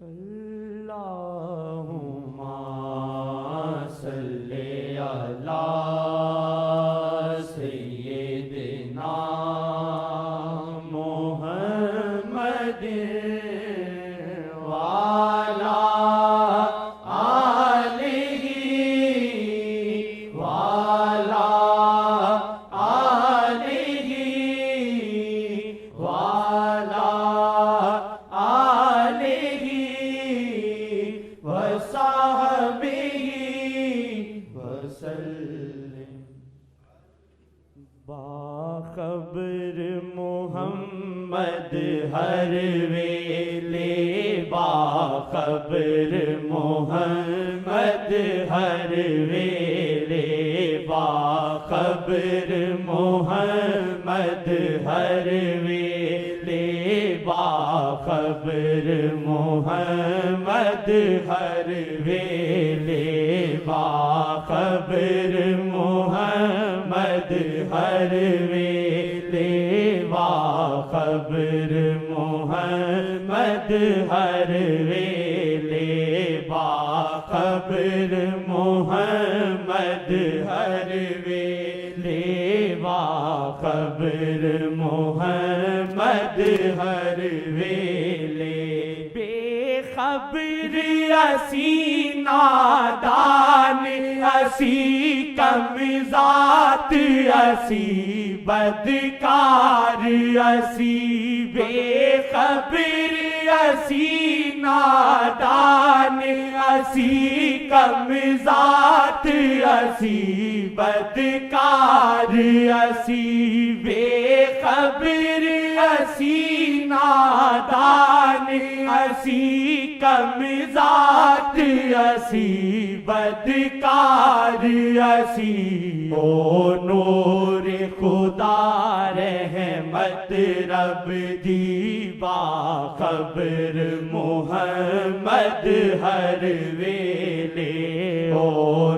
اللہم صلی علی سیدنا محمد وعلی آلہ وعلی آلہ وعلی آلہ وصحبہ وسلم۔ باخبر محمد ہر ویلے، باخبر محمد ہر ویلے، باخبر محمد ہر ویلے، باخبر محمد ہر ویلے، باخبر محمد ہر ویلے، باخبر محمد ہر ویلے، باخبر محمد ہر ویلے، باخبر محمد ہر ویلے۔ بے خبر اسی نادان، اسی کم ذات، اسی بدکار، اسی بے خبر اسی نادان، اسی کم ذات، اسی بدکار، اسی بے خبر اسی نادان، اسی کم ذات، اسی بدکار، اسی او نور خدا رحمت رب دی، باخبر محمد ہر ویلے، او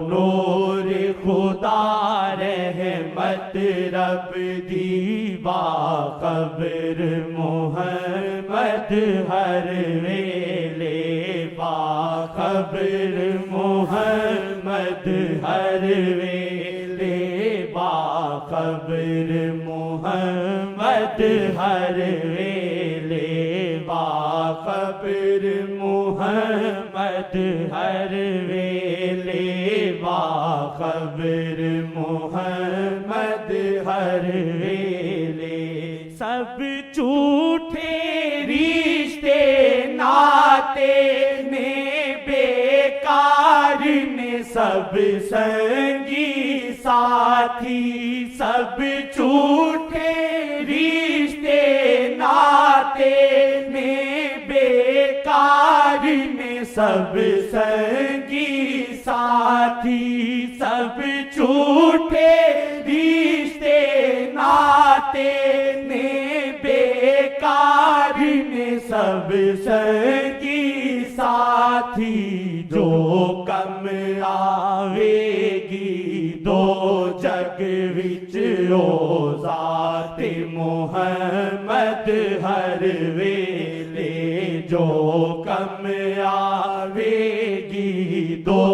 نور خدا رحمت رب دی، باخبر محمد ہر ویلے، باخبر محمد ہر ویلے، باخبر محمد ہر ویلے، باخبر محمد ہر ویلے، باخبر محمد ہر ویلے۔ سب جھوٹے رشتے ناتے نے بیکار نے، سب سنگی ساتھی، سب جھوٹے رشتے ناتے نے بیکار نے، سب سنگی ساتھی، سب جھوٹے رشتے ناتے نے بیکار نے، سب سنگی ساتھی۔ جو کم آوے گی دو جگ وچ، او ذات محمد ہر ویلے، جو کم آوے گی دو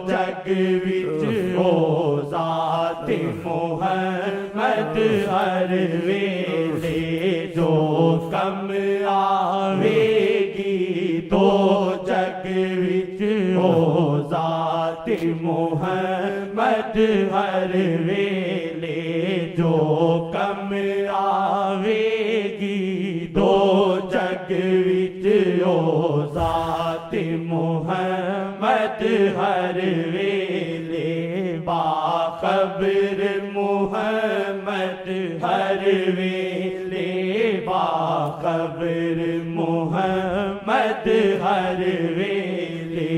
جگ وچ، او ذات محمد ہر ویلے، جو کم آوے گی دو جگ وچ، او ذات محمد ہر ویلے، جو کم آوے گی دو جگ وچ، او ذات محمد ہر ویلے، باخبر محمد ہر ویلے، باخبر محمد ہر ویلے،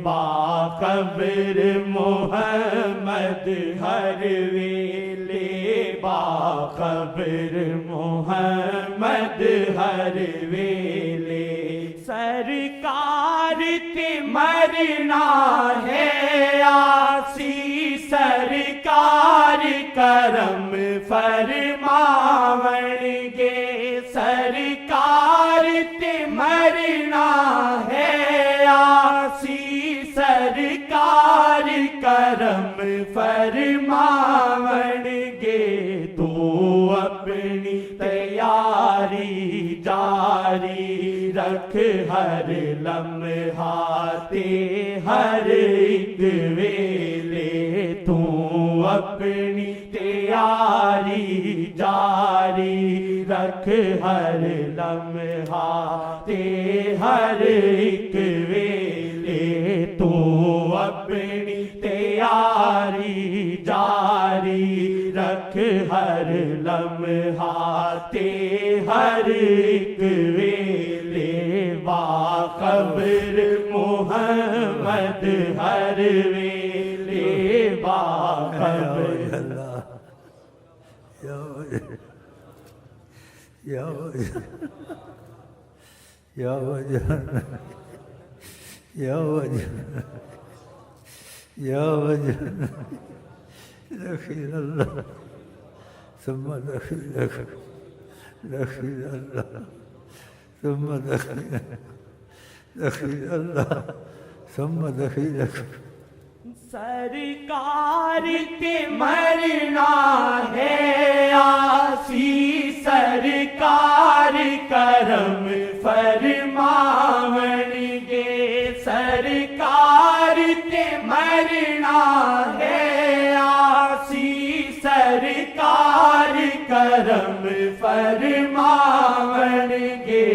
باخبر محمد ہر ویلے، باخبر محمد ہر ویلے۔ سرکار تے مرنا ہے آسی، سرکار کرم فرماون گے، سرکار تے مرنا ہے کرم فرماون گے تو اپنی تیاری جاری رکھ ہر لمحات ہر ایک ویلے تو اپنی تیاری جاری رکھ ہر لمحات ہر ایک ویلے تو اپنی تیاری جاری رکھ ہر لمحات ہر ایک ویلے باخبر محمد ہر ویلے باخبر یا وجہ یا وجہ یا وجہ یا وجہ دخیل اللہ ثم دخیلک دخیل اللہ ثم دخیل اللہ ثم دخیلک سرکار کے مرنا ہے آسی سرکار کرم فرماون گے سرکار کے مرنا ہے آسی سرکار کرم فرماون گے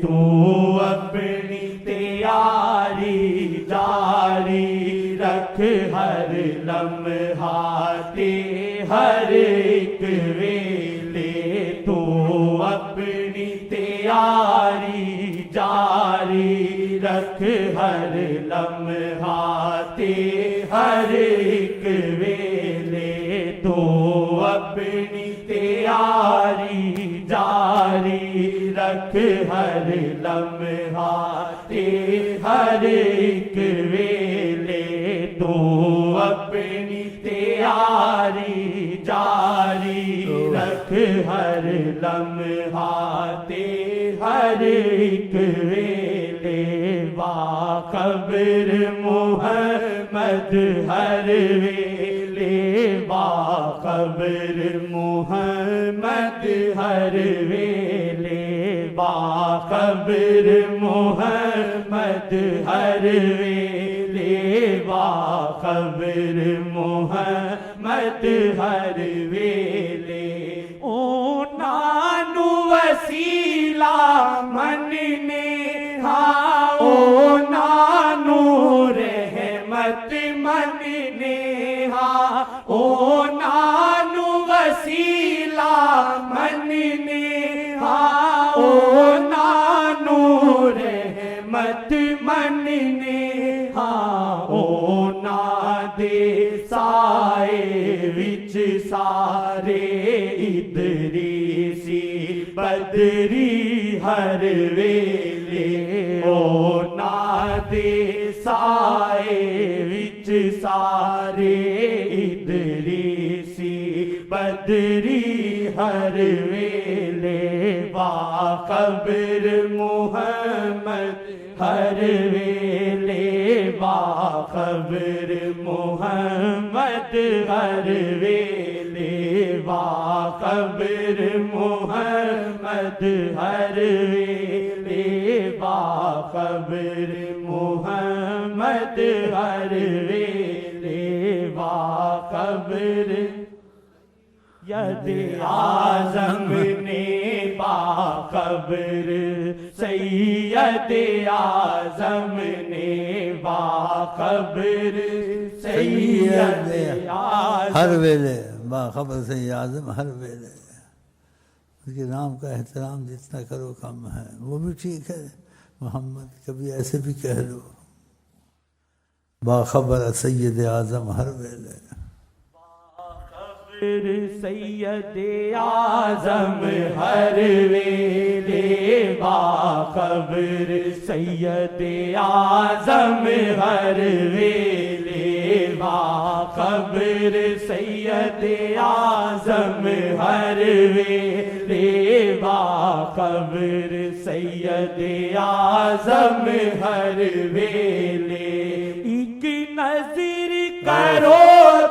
تو اپنی تیاری جاری رکھ ہر لمحات ہر ایک ویلے تو اپنی تیاری جاری رکھ ہر لمحات ہر ایک ویلے تو اپنی تیاری جاری رکھ ہر لمحات ہر ایک ویلے تو اپنی تیاری جاری رکھ ہر لمحات ہر ایک ویلے باخبر محمد ہر ویلے باخبر محمد ہر ویلے باخبر محمد ہر ویلے باخبر محمد ہر ویلے او نانو وسیلہ مننے ہاں او نانو رحمت مننے ہاں او نانو وسیلہ مننے ہاں او نانو رحمت مننے ہاں او نا دے سائے وچ سارے ادریسی بدری ہر ویلے او نا دے سائے وچ سارے ادریسی بدری ہر ویلے باخبر محمد ہر ویلے باخبر محمد ہر ویلے باخبر محمد ہر ویلے باخبر محمد ہر ویلے باخبر ید اعظم نے باخبر سید اعظم نے باخبر سید اعظم ہر ویلے باخبر سید اعظم ہر ویلے اس کے نام کا احترام جتنا کرو کم ہے وہ بھی ٹھیک ہے محمد کبھی ایسے بھی کہہ لو باخبر سید اعظم ہر ویلے سید اعظم ہر ویلے باخبر سید اعظم ہر ویلے باخبر سید اعظم ہر ویلے باخبر سید اعظم ہر ویلے ایک نظر کرو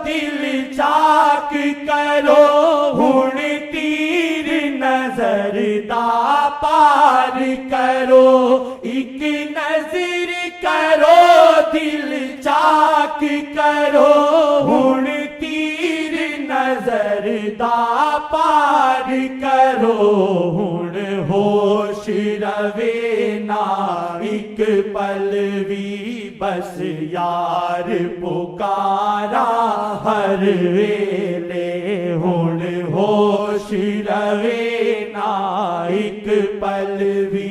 دل چاک کرو ہن تیر نظر دا پار کرو ایک نظر کرو دل چاک کرو ہن تیر نظر دا پار کرو ہن ہوش روے نا ایک پل بھی بس یار پکارا ہر ویلے ہن ہوش روے نا ایک پل بھی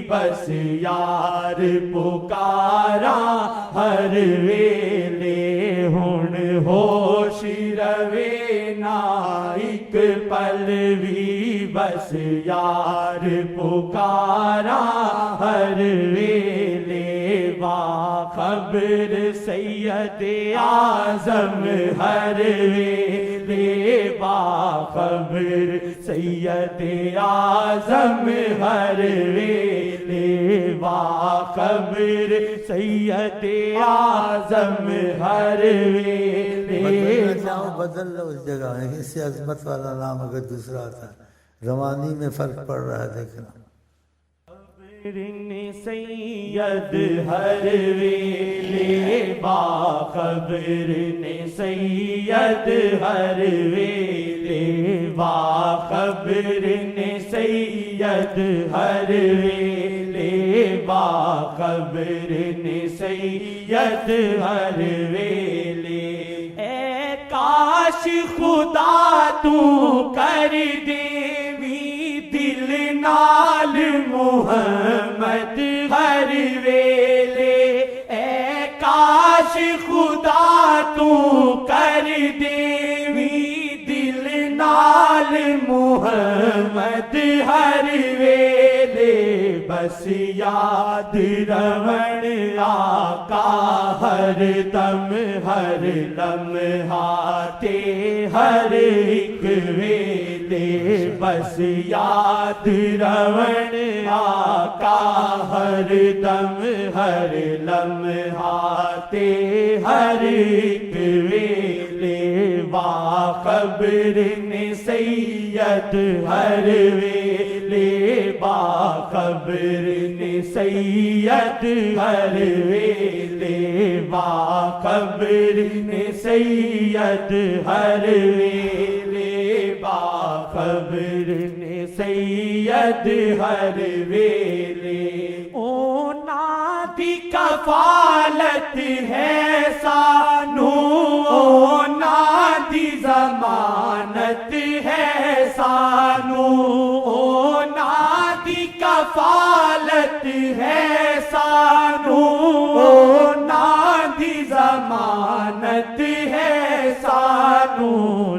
بس یار پکارا ہر ویلے ہن ہوش روے نا ایک پل بھی بس یار پکارا ہر ویلے باخبر سید اعظم ہر ویلے باخبر سید اعظم ہر ویلے باخبر سید اعظم ہر ویلے بدل لو اس جگہ اس سے عظمت والا نام اگر دوسرا تھا روانی میں فرق پڑ رہا ہے دیکھنا سید ہر ویلے باخبر نے سید ہر ویلے باخبر نے سید ہر ویلے باخبر نے سید ہر ویلے اے کاش خدا تو کر دے دل نال محمد ہر ویلے اے کاش خدا تو کر دیوی دل نال محمد ہر ویلے بس یاد رون آقا ہر دم ہر لمحہ تے ہر ایک ویلے بس یاد رون آقا ہر دم ہر لمحہ تے ہر ایک ویلے باخبر نے سید ہر ویلے باخبر نے سید ہر ویلے باخبر نے سید ہر ویلے باخبر نے سید ہر ویلے اونا دی کفالت ہے سانو اونا دی ضمانت ہے سانو اونا دی کفالت ہے سانو اونا دی ضمانت ہے سانو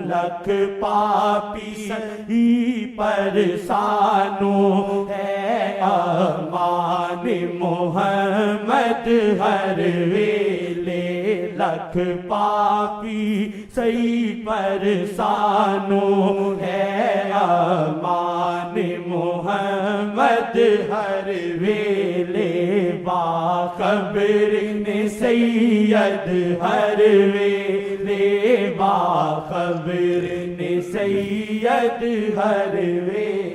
لکھ پاپی سی پر سانو ہے امان محمد ہر ویلے لکھ پاپی سی پر سانو ہے امان محمد ہر ویلے باخبر نے سید ہر ویلے باخبر نے سید ہر ویلے